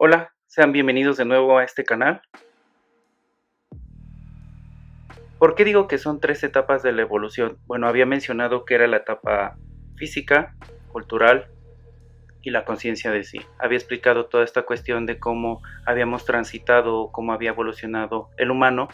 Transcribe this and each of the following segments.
Hola, sean bienvenidos de nuevo a este canal. ¿Por qué digo que son tres etapas de la evolución? Bueno, había mencionado que era la etapa física, cultural y la conciencia de sí. Había explicado toda esta cuestión de cómo habíamos transitado, cómo había evolucionado el humano.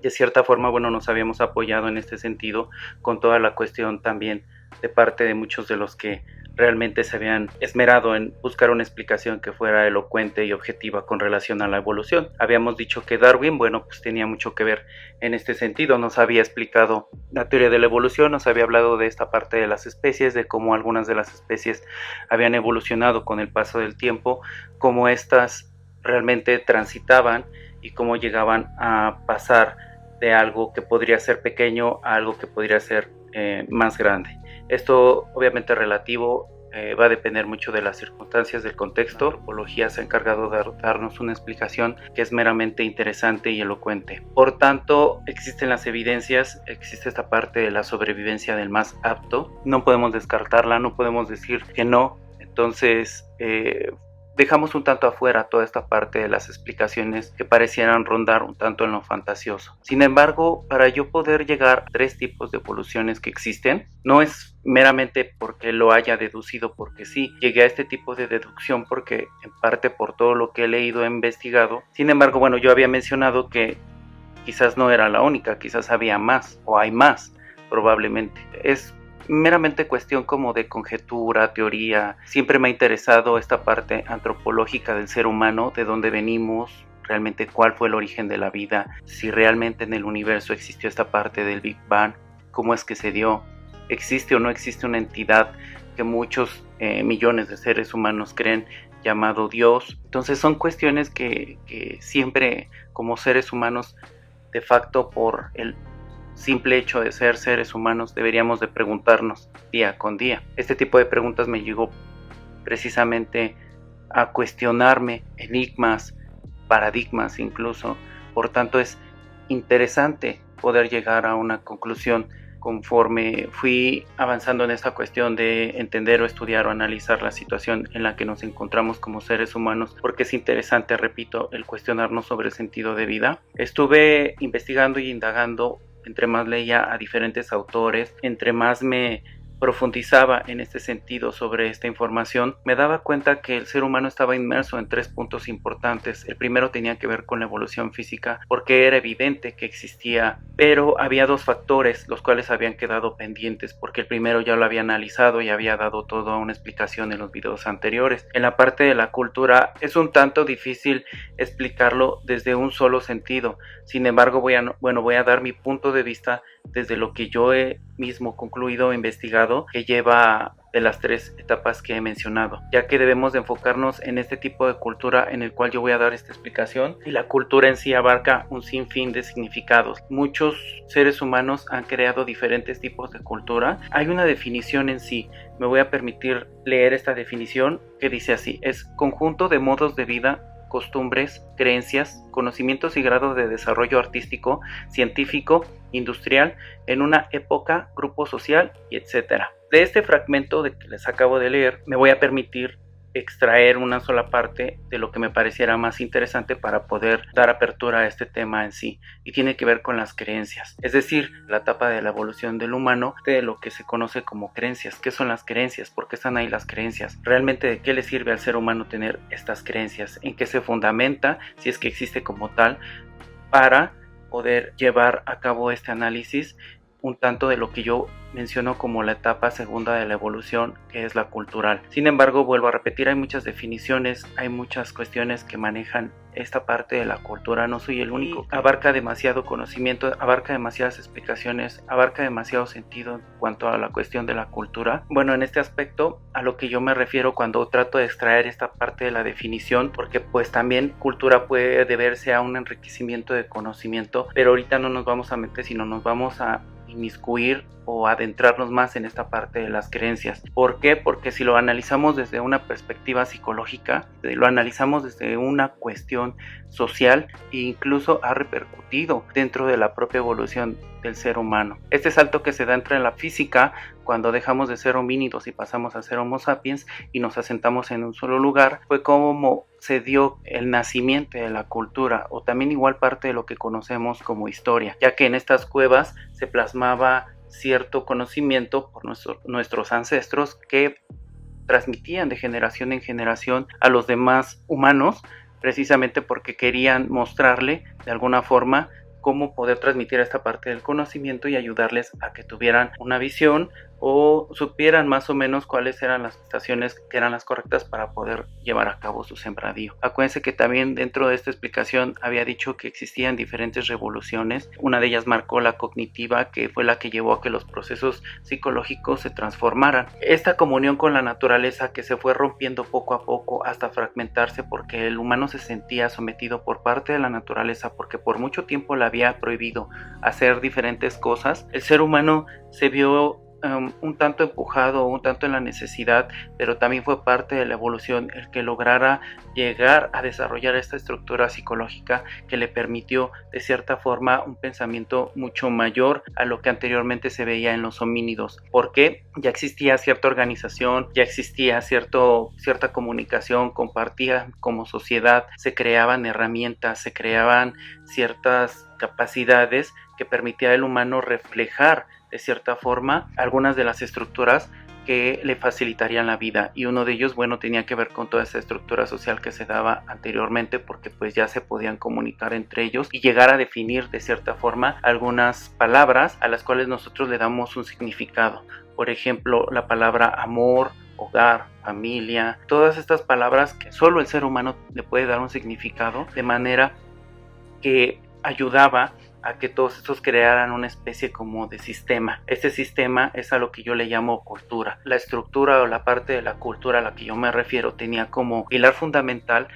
De cierta forma, bueno, nos habíamos apoyado en este sentido con toda la cuestión también de parte de muchos de los que realmente se habían esmerado en buscar una explicación que fuera elocuente y objetiva con relación a la evolución. Habíamos dicho que Darwin, bueno, pues tenía mucho que ver en este sentido, nos había explicado la teoría de la evolución, nos había hablado de esta parte de las especies, de cómo algunas de las especies habían evolucionado con el paso del tiempo, cómo éstas realmente transitaban y cómo llegaban a pasar de algo que podría ser pequeño a algo que podría ser más grande. Esto obviamente relativo va a depender mucho de las circunstancias, del contexto. La antropología se ha encargado de darnos una explicación que es meramente interesante y elocuente. Por tanto, existen las evidencias, existe esta parte de la sobrevivencia del más apto. No podemos descartarla, no podemos decir que no. Entonces, dejamos un tanto afuera toda esta parte de las explicaciones que parecieran rondar un tanto en lo fantasioso. Sin embargo, para yo poder llegar a tres tipos de evoluciones que existen, no es meramente porque lo haya deducido porque sí, llegué a este tipo de deducción porque en parte por todo lo que he leído e investigado. Sin embargo, bueno, yo había mencionado que quizás no era la única, quizás había más o hay más, probablemente. Es meramente cuestión como de conjetura, teoría. Siempre me ha interesado esta parte antropológica del ser humano, de dónde venimos, realmente cuál fue el origen de la vida, si realmente en el universo existió esta parte del Big Bang, cómo es que se dio, existe o no existe una entidad que muchos millones de seres humanos creen llamado Dios. Entonces son cuestiones que siempre como seres humanos, de facto por el simple hecho de ser seres humanos, deberíamos de preguntarnos día con día. Este tipo de preguntas me llegó precisamente a cuestionarme enigmas, paradigmas incluso. Por tanto, es interesante poder llegar a una conclusión conforme fui avanzando en esta cuestión de entender o estudiar o analizar la situación en la que nos encontramos como seres humanos, porque es interesante, repito, el cuestionarnos sobre el sentido de vida. Estuve investigando y indagando, entre más leía a diferentes autores, entre más me profundizaba en este sentido sobre esta información, me daba cuenta que el ser humano estaba inmerso en tres puntos importantes. El primero tenía que ver con la evolución física, porque era evidente que existía, pero había dos factores los cuales habían quedado pendientes, porque el primero ya lo había analizado y había dado toda una explicación en los videos anteriores. En la parte de la cultura es un tanto difícil explicarlo desde un solo sentido. Sin embargo, voy a dar mi punto de vista desde lo que yo he mismo concluido e investigado, que lleva de las tres etapas que he mencionado, ya que debemos de enfocarnos en este tipo de cultura en el cual yo voy a dar esta explicación, y la cultura en sí abarca un sinfín de significados. Muchos seres humanos han creado diferentes tipos de cultura. Hay una definición en sí, me voy a permitir leer esta definición que dice así: es conjunto de modos de vida, costumbres, creencias, conocimientos y grados de desarrollo artístico, científico, industrial, en una época, grupo social, y etc. De este fragmento de que les acabo de leer, me voy a permitir extraer una sola parte de lo que me pareciera más interesante para poder dar apertura a este tema en sí, y tiene que ver con las creencias, es decir, la etapa de la evolución del humano, de lo que se conoce como creencias. ¿Qué son las creencias? ¿Por qué están ahí las creencias? ¿Realmente de qué le sirve al ser humano tener estas creencias? ¿En qué se fundamenta, si es que existe como tal, para poder llevar a cabo este análisis un tanto de lo que yo menciono como la etapa segunda de la evolución, que es la cultural? Sin embargo, vuelvo a repetir, hay muchas definiciones, hay muchas cuestiones que manejan esta parte de la cultura, no soy el único. Abarca demasiado conocimiento, abarca demasiadas explicaciones, abarca demasiado sentido en cuanto a la cuestión de la cultura. Bueno, en este aspecto a lo que yo me refiero cuando trato de extraer esta parte de la definición, porque pues también cultura puede deberse a un enriquecimiento de conocimiento, pero ahorita no nos vamos a meter, sino nos vamos a inmiscuir o adentrarnos más en esta parte de las creencias. ¿Por qué? Porque si lo analizamos desde una perspectiva psicológica, lo analizamos desde una cuestión social e incluso ha repercutido dentro de la propia evolución del ser humano. Este salto que se da entre la física, cuando dejamos de ser homínidos y pasamos a ser Homo sapiens y nos asentamos en un solo lugar, fue como se dio el nacimiento de la cultura, o también igual parte de lo que conocemos como historia, ya que en estas cuevas se plasmaba cierto conocimiento por nuestros ancestros que transmitían de generación en generación a los demás humanos, precisamente porque querían mostrarle de alguna forma cómo poder transmitir esta parte del conocimiento y ayudarles a que tuvieran una visión o supieran más o menos cuáles eran las estaciones que eran las correctas para poder llevar a cabo su sembradío. Acuérdense que también dentro de esta explicación había dicho que existían diferentes revoluciones. Una de ellas marcó la cognitiva, que fue la que llevó a que los procesos psicológicos se transformaran. Esta comunión con la naturaleza que se fue rompiendo poco a poco hasta fragmentarse porque el humano se sentía sometido por parte de la naturaleza porque por mucho tiempo le había prohibido hacer diferentes cosas. El ser humano se vio un tanto empujado, un tanto en la necesidad, pero también fue parte de la evolución el que lograra llegar a desarrollar esta estructura psicológica que le permitió de cierta forma un pensamiento mucho mayor a lo que anteriormente se veía en los homínidos, porque ya existía cierta organización, ya existía cierta comunicación, compartían como sociedad, se creaban herramientas, se creaban ciertas capacidades que permitía al humano reflejar de cierta forma algunas de las estructuras que le facilitarían la vida, y uno de ellos, bueno, tenía que ver con toda esa estructura social que se daba anteriormente, porque pues ya se podían comunicar entre ellos y llegar a definir de cierta forma algunas palabras a las cuales nosotros le damos un significado. Por ejemplo, la palabra amor, hogar, familia, todas estas palabras que solo el ser humano le puede dar un significado, de manera que ayudaba a que todos estos crearan una especie como de sistema. Este sistema es a lo que yo le llamo cultura. La estructura o la parte de la cultura a la que yo me refiero tenía como pilar fundamental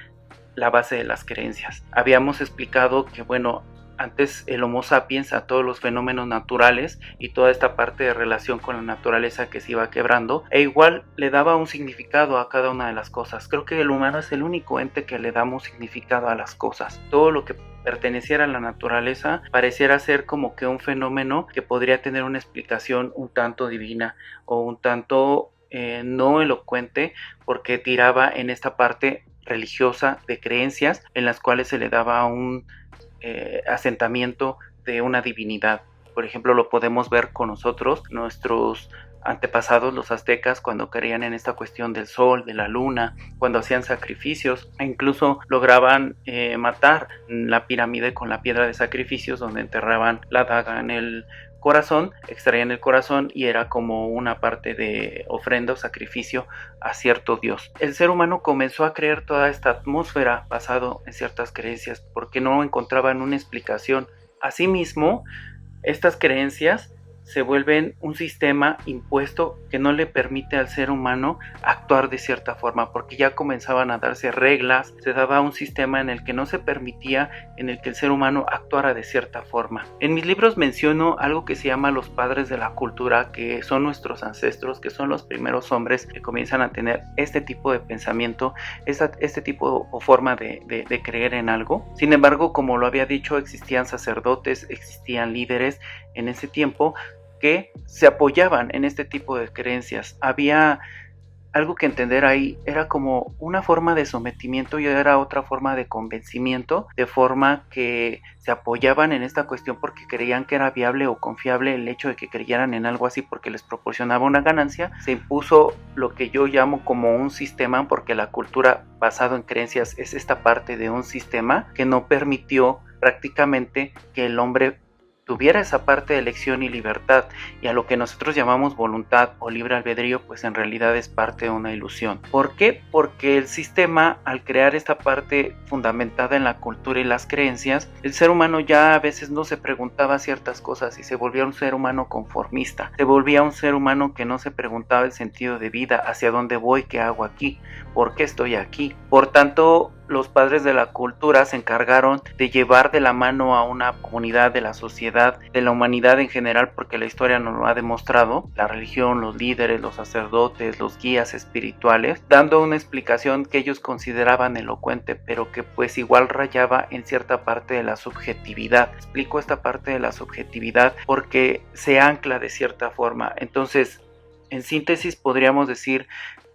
la base de las creencias. Habíamos explicado que, bueno, antes el Homo sapiens a todos los fenómenos naturales y toda esta parte de relación con la naturaleza que se iba quebrando, e igual le daba un significado a cada una de las cosas. Creo que el humano es el único ente que le damos significado a las cosas. Todo lo que perteneciera a la naturaleza pareciera ser como que un fenómeno que podría tener una explicación un tanto divina o un tanto no elocuente, porque tiraba en esta parte religiosa de creencias en las cuales se le daba un asentamiento de una divinidad. Por ejemplo, lo podemos ver con nuestros antepasados, los aztecas, cuando creían en esta cuestión del sol, de la luna, cuando hacían sacrificios, e incluso lograban matar la pirámide con la piedra de sacrificios, donde enterraban la daga en el corazón, extraían el corazón y era como una parte de ofrenda o sacrificio a cierto dios. El ser humano comenzó a creer toda esta atmósfera basado en ciertas creencias porque no encontraban una explicación. Asimismo, estas creencias se vuelven un sistema impuesto que no le permite al ser humano actuar de cierta forma, porque ya comenzaban a darse reglas, se daba un sistema en el que no se permitía en el que el ser humano actuara de cierta forma. En mis libros menciono algo que se llama los padres de la cultura, que son nuestros ancestros, que son los primeros hombres que comienzan a tener este tipo de pensamiento, este tipo o forma de creer en algo. Sin embargo, como lo había dicho, existían sacerdotes, existían líderes en ese tiempo que se apoyaban en este tipo de creencias. Había algo que entender ahí, era como una forma de sometimiento y era otra forma de convencimiento, de forma que se apoyaban en esta cuestión porque creían que era viable o confiable el hecho de que creyeran en algo así porque les proporcionaba una ganancia. Se impuso lo que yo llamo como un sistema, porque la cultura basada en creencias es esta parte de un sistema que no permitió prácticamente que el hombre tuviera esa parte de elección y libertad, y a lo que nosotros llamamos voluntad o libre albedrío, pues en realidad es parte de una ilusión. ¿Por qué? Porque el sistema, al crear esta parte fundamentada en la cultura y las creencias, el ser humano ya a veces no se preguntaba ciertas cosas y se volvía un ser humano conformista, se volvía un ser humano que no se preguntaba el sentido de vida, hacia dónde voy, qué hago aquí, por qué estoy aquí. Por tanto, los padres de la cultura se encargaron de llevar de la mano a una comunidad de la sociedad, de la humanidad en general, porque la historia nos lo ha demostrado, la religión, los líderes, los sacerdotes, los guías espirituales, dando una explicación que ellos consideraban elocuente, pero que pues igual rayaba en cierta parte de la subjetividad. Explico esta parte de la subjetividad porque se ancla de cierta forma. Entonces, en síntesis podríamos decir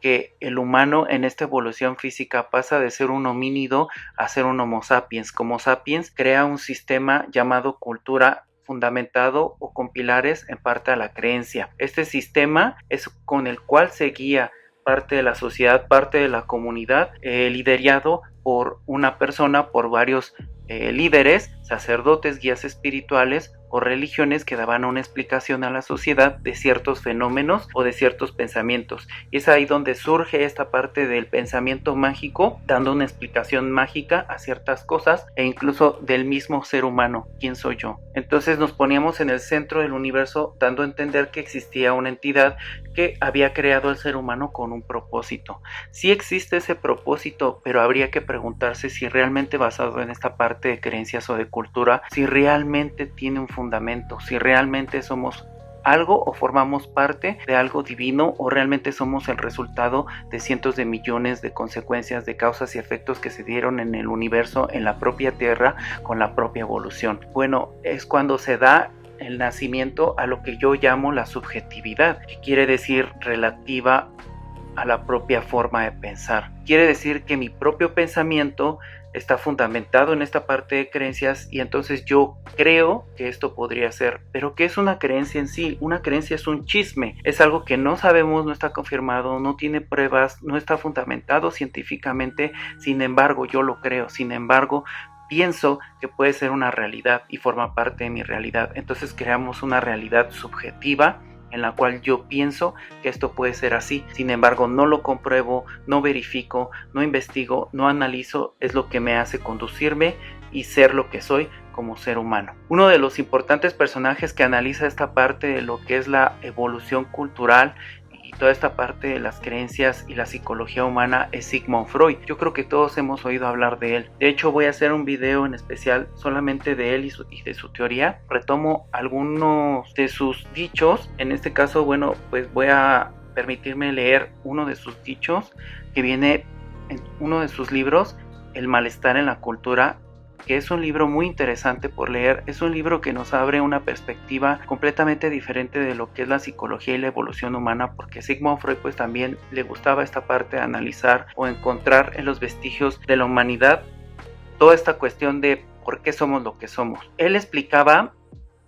que el humano en esta evolución física pasa de ser un homínido a ser un Homo sapiens. Como sapiens crea un sistema llamado cultura fundamentado o con pilares en parte a la creencia. Este sistema es con el cual se guía parte de la sociedad, parte de la comunidad, liderado por una persona, por varios líderes, sacerdotes, guías espirituales o religiones que daban una explicación a la sociedad de ciertos fenómenos o de ciertos pensamientos. Y es ahí donde surge esta parte del pensamiento mágico, dando una explicación mágica a ciertas cosas e incluso del mismo ser humano, ¿quién soy yo? Entonces nos poníamos en el centro del universo, dando a entender que existía una entidad que había creado al ser humano con un propósito. Sí existe ese propósito, pero habría que preguntarse si realmente basado en esta parte de creencias o de cultura, si realmente tiene un fundamento, si realmente somos algo o formamos parte de algo divino o realmente somos el resultado de cientos de millones de consecuencias, de causas y efectos que se dieron en el universo, en la propia Tierra, con la propia evolución. Bueno, es cuando se da el nacimiento a lo que yo llamo la subjetividad, que quiere decir relativa a la propia forma de pensar. Quiere decir que mi propio pensamiento está fundamentado en esta parte de creencias y entonces yo creo que esto podría ser. Pero ¿qué es una creencia en sí? Una creencia es un chisme, es algo que no sabemos, no está confirmado, no tiene pruebas, no está fundamentado científicamente, sin embargo yo lo creo, sin embargo pienso que puede ser una realidad y forma parte de mi realidad. Entonces creamos una realidad subjetiva en la cual yo pienso que esto puede ser así, sin embargo no lo compruebo, no verifico, no investigo, no analizo, es lo que me hace conducirme y ser lo que soy como ser humano. Uno de los importantes personajes que analiza esta parte de lo que es la evolución cultural y toda esta parte de las creencias y la psicología humana es Sigmund Freud. Yo creo que todos hemos oído hablar de él. De hecho, voy a hacer un video en especial solamente de él y de su teoría. Retomo algunos de sus dichos. En este caso, bueno, pues voy a permitirme leer uno de sus dichos que viene en uno de sus libros, El malestar en la cultura, que es un libro muy interesante por leer. Es un libro que nos abre una perspectiva completamente diferente de lo que es la psicología y la evolución humana, porque Sigmund Freud pues también le gustaba esta parte de analizar o encontrar en los vestigios de la humanidad toda esta cuestión de por qué somos lo que somos. Él explicaba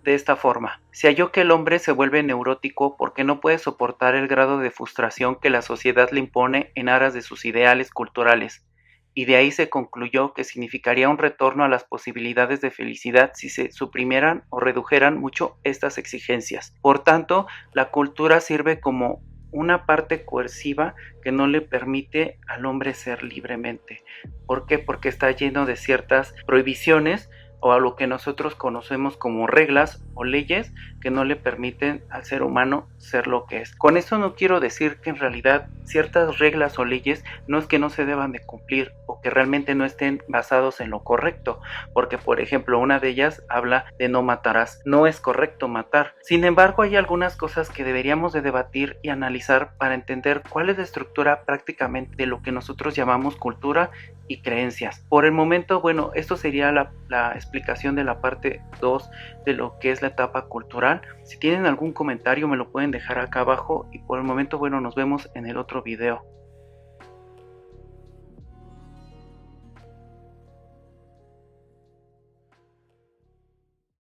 de esta forma: se halló que el hombre se vuelve neurótico porque no puede soportar el grado de frustración que la sociedad le impone en aras de sus ideales culturales, y de ahí se concluyó que significaría un retorno a las posibilidades de felicidad si se suprimieran o redujeran mucho estas exigencias. Por tanto, la cultura sirve como una parte coerciva que no le permite al hombre ser libremente. ¿Por qué? Porque está lleno de ciertas prohibiciones o a lo que nosotros conocemos como reglas o leyes que no le permiten al ser humano ser lo que es. Con esto no quiero decir que en realidad ciertas reglas o leyes no es que no se deban de cumplir o que realmente no estén basados en lo correcto, porque por ejemplo una de ellas habla de no matarás. No es correcto matar. Sin embargo, hay algunas cosas que deberíamos de debatir y analizar para entender cuál es la estructura prácticamente de lo que nosotros llamamos cultura y creencias. Por el momento, bueno, esto sería la explicación de la parte 2 de lo que es la etapa cultural. Si tienen algún comentario me lo pueden dejar acá abajo y por el momento, bueno, nos vemos en el otro video.